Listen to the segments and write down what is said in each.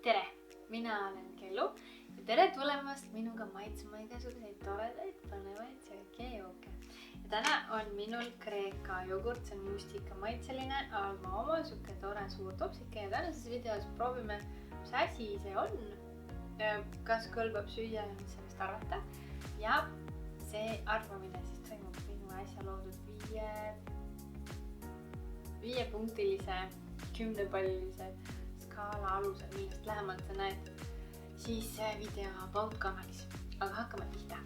tere! Mina olen Kellu ja tere tulemast minuga maitsema igasuguseid toredaid, põnevaid sööke ja jooke. Ja täna on minul Kreeka jogurt, see on mustika maitseline, aga oma suke tore suur topsike ja tänases videos proovime, mis asi see on, kas kõlbab süüa ja mis sellest arvata. Ja see arvamine siis toimub minu äsja loodud 5-punktilise, 10-pallilise skaala alusel, millest lähemalt sa näed siis video About-kanalis. Aga hakkame pihta.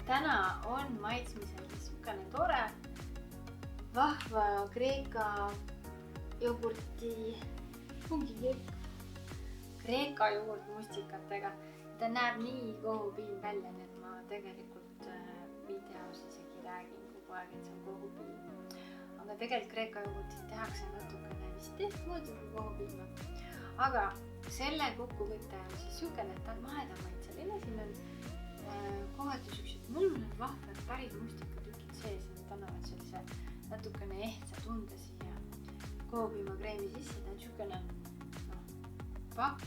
Täna on maitsmisel niisugune tore, vahva Kreeka jogurti, Kreeka jogurt mustikatega. Ta näeb nii kohupiim välja, nii et ma tegelikult videos isegi räägin kogu aeg, et see on kohupiim. Aga tegelikult Kreeka jogurtist tehakse natukene vist teistmoodi kui kohupiima. Aga selle kokkuvõte on siis niisugune, et ta on mahedamaitseline. Siin on kohati niisugused mõnusad vahvad päris mustikatükid sees. Nad annavad sellise natukene ehtsa tunde siia kohupiimakreemi sisse. Ta on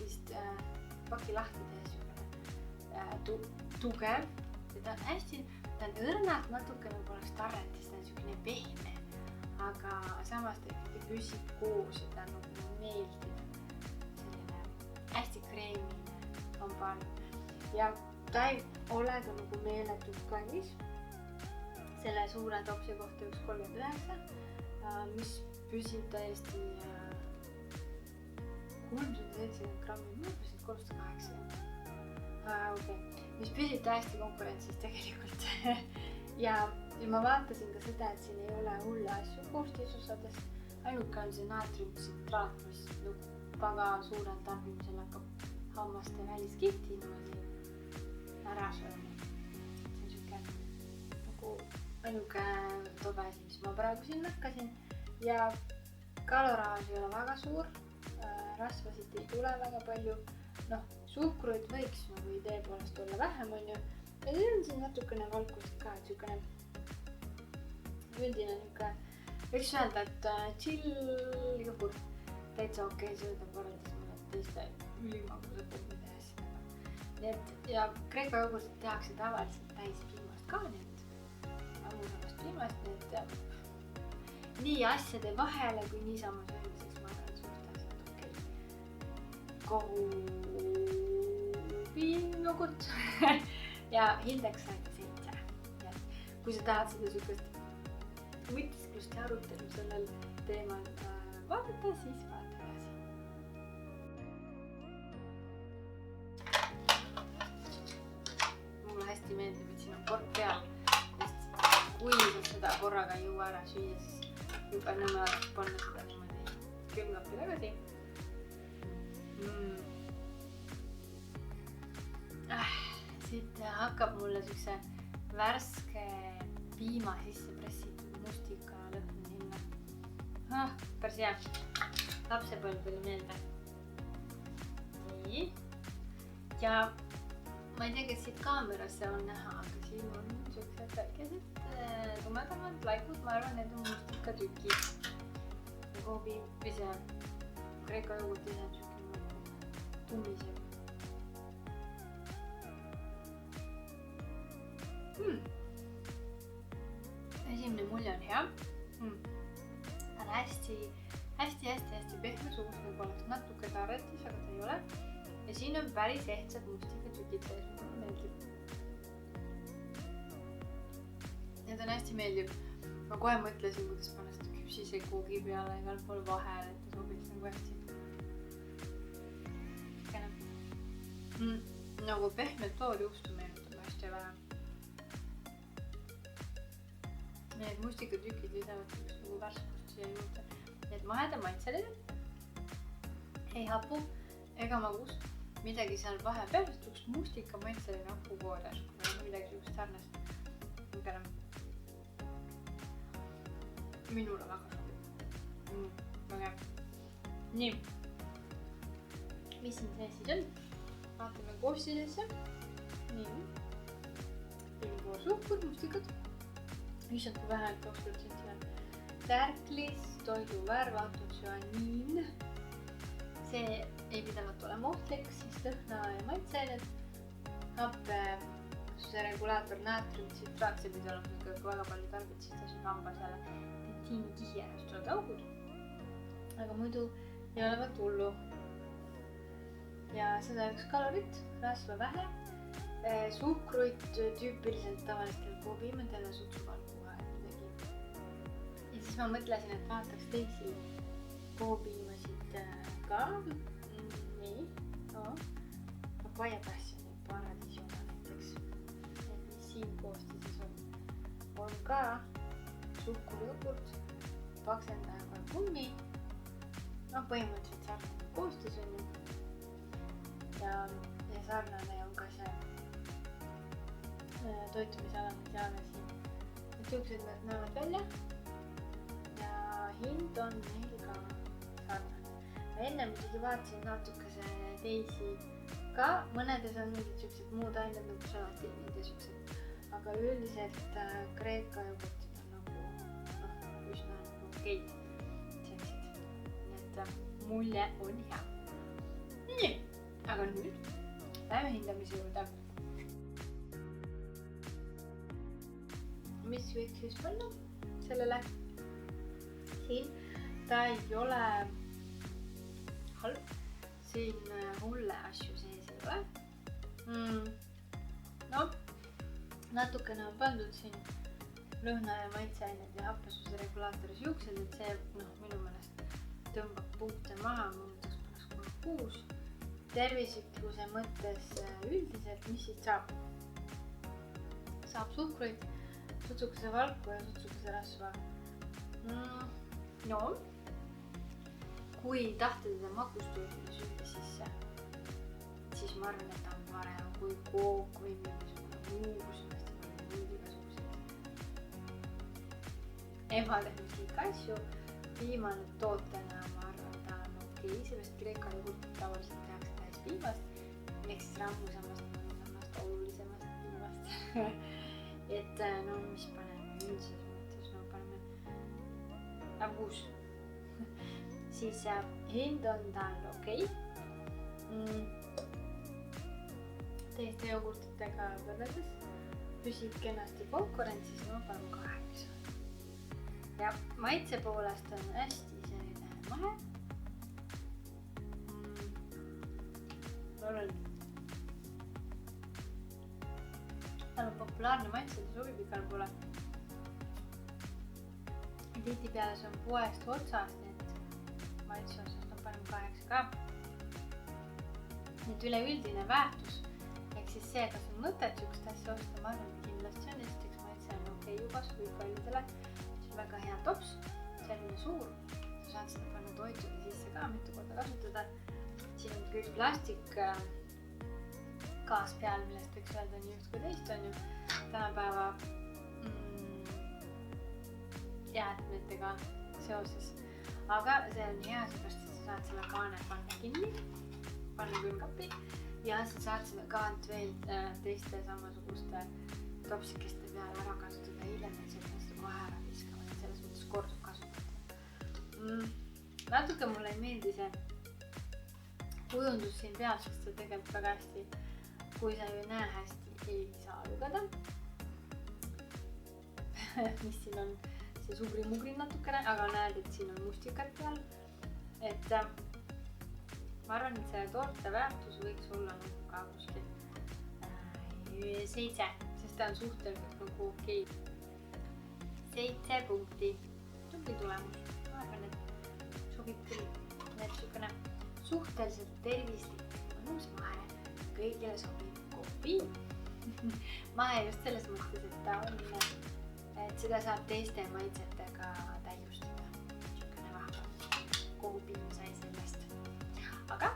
niisugune paki lahti tehes tugev. Ta on hästi, ta on õrnalt natukene poleks tarretis, ta on niisugune pehme. Aga samas ta ikkagi püsib koos ja ta on meeldiv. Selline hästi kreemine kampaania. Ja ta ei ole ka nagu meeletult kallis. Selle suure topsi kohta 1,39, mis püsib täiesti 370 grammi, ma püsid 380. Mis püsib täiesti konkurentsis tegelikult. Ja ma vaatasin ka seda, et siin ei ole hulle asju koostisosades. Ainuke on see naatriumtsitraat, mis väga suurel tarbimisel hakkab hammaste väliskihti ära sööma. See on niisugune nagu ainuke tobesi, mis ma praegu siin nakkasin. Ja kaloraaž ei ole väga suur, rasvasid ei tule väga palju. Suhkruid võiks nagu idee poolest olla vähem, on ju. Ja see on siin natukene valkust ka, et niisugune üldine niisugune, võiks öelda, et chill jogurt täitsa okei sööda võrreldes mõned teiste ülimaguse põhjade asjadega. Ja Kreeka jogurtit tehakse tavaliselt täis piimast ka, nii et amusamast piimast, nii et nii asjade vahele kui niisama söömiseks ma arvan suurt asjad okei. Kohupiimjogurt ja hindeks saite 7. Kui sa tahad seda niisugust mõtisklust ja arutelu sellel teemal vaadata, siis vaata edasi. Mulle hästi meeldib, et siin on kord peal, sest kui sa seda korraga ei jõua ära süüa, siis juba nõme oleks panna seda niimoodi külmkappi tagasi. Siit hakkab mulle niisuguse värske piima sisse pressitud mustika lõhn minna. Päris hea. Lapsepõlv tuli meelde. Nii. Ja ma ei tea, kes siit kaamerasse on näha, aga siin on niisugused väikesed tumedamad laikud. Ma arvan, need on mustikatükid. Kohupiim või see Kreeka jogurt ise on niisugune tummisem. Esimene mulje on hea. Ta on hästi pehme suus, nagu oleks natuke tarretis, aga ta ei ole. Ja siin on päris ehtsad mustikatükid sees, mulle meeldib. Need on hästi meeldib. Ma kohe mõtlesin, kuidas panna seda küpsise koogi peale igal pool vahel, et ta sobiks nagu hästi. Nagu pehmed toorjuustu meenutab hästi vähe. Need mustikatükid lisavad nagu värskust siia juurde. Need maheda maitseline, ei hapu ega magus, midagi seal vahepeal, sest üks mustika maitseline hapukoor või midagi siukest sarnast. Minule väga sobib. Väga. Nii. Mis siin sees siis on? Vaatame koostisesse. Nii. Suhkur, mustikad. Issand, kui vähe 2% on. Tärklis, toidu värvatud süaniin. See ei pidanud olema ohtlik, siis lõhna ja maitseained, happesuse regulaator naatrium, tsitraat, see pidi olema väga palju tarbid, siis tasub hambasele tiinikihi ennast tulevad augud. Aga muidu ei ole väga hullu. Ja 101 kalorit, rasva vähe, suhkruid tüüpiliselt tavalistel koopiimadel ja sutsuvalgu midagi. Ja siis ma mõtlesin, et vaataks teisi koopiimasid ka. Nii, no. Papaya passion ja paradiisiona näiteks. Et mis siin koostises on ka suhkurjogurt, paksendajaga kummi. No põhimõtteliselt sarnane koostis on ju. Ja sarnane on ka see toitumisalane teada siin. Et siuksed nad näevad välja. Ja hind on neil ka sarnane. Enne muidugi vaatasin natukese teisi ka. Mõnedes on mingid siuksed muud ained nagu salatiinid ja siuksed. Aga üldiselt Kreeka jogurtid on nagu üsna okeid. Nii et mulje on hea. Nii, aga nüüd lähme hindamise juurde. Mis võiks siis panna sellele? Siin ta ei ole halb. Siin hulle asju sees ei ole. No, natukene on pandud siin lõhna ja maitseained ja happesuse regulaatori siuksed, et see minu meelest tõmbab punkte maha, mõõdaks paneks 6. Tervislikkuse mõttes üldiselt, mis siit saab? Saab suhkruid, sutsukese valku ja sutsukese rasva. No, kui tahta teda magustoidule süüa sisse, siis ma arvan, et ta on parem kui kook või mingisugune muusumast või igasugused. Ema teeb kõik asju. Piimanud tootena ma arvan, ta on okei, sellest Kreeka jogurtit tavaliselt tehakse täis piimast, ehk siis rammusamast, olulisemast piimast. Et no mis paneme üldises mõttes, no paneme 6. Siis hind on tal okei. Teiste jogurtitega võrreldes püsib kenasti konkurentsis, no paneme 8. Ja maitse poolest on hästi selline mahe. Ta on populaarne maitse, ta sobib igal poole. Tihtipeale see on poest otsast, nii et maitse osast on paneme 8 ka. Nüüd üleüldine väärtus, ehk siis see, kas on mõtet siukest asja osta, ma arvan, kindlasti on esiteks maitse on okei juba sobib paljudele. Väga hea tops, selline suur, sa saad seda panna toitude sisse ka mitu korda kasutada. Siin on üks plastik gaas peal, millest võiks öelda nii üht kui teist on ju tänapäeva jäätmetega seoses. Aga see on hea, seepärast, et sa saad selle kaane panna kinni, panna külmkapi ja sa saad selle kaant veel teiste samasuguste topsikeste peale ära kasutada hiljem, et sa seda kohe ära viskama. Selles mõttes kordub kasutada. Natuke mulle ei meeldi see kujundus siin peal, sest see tegelikult väga hästi, kui sa ei näe hästi, ei saa lugeda. Mis siin on see sugri-mugri natukene, aga näed, et siin on mustikad peal. Et ma arvan, et see toorte väärtus võiks olla ka kuskil 7, sest ta on suhteliselt nagu okei. 7 punkti. Tubli tulemus. Ma arvan, et sobib küll. Need sukene suhteliselt tervislik, mõnus mahe. Kõigile sobib koopiin. Mahe just selles mõttes, et ta on, et seda saab teiste maitsetega täiustada. Sukene vahepeal koopiin sai sellest. Aga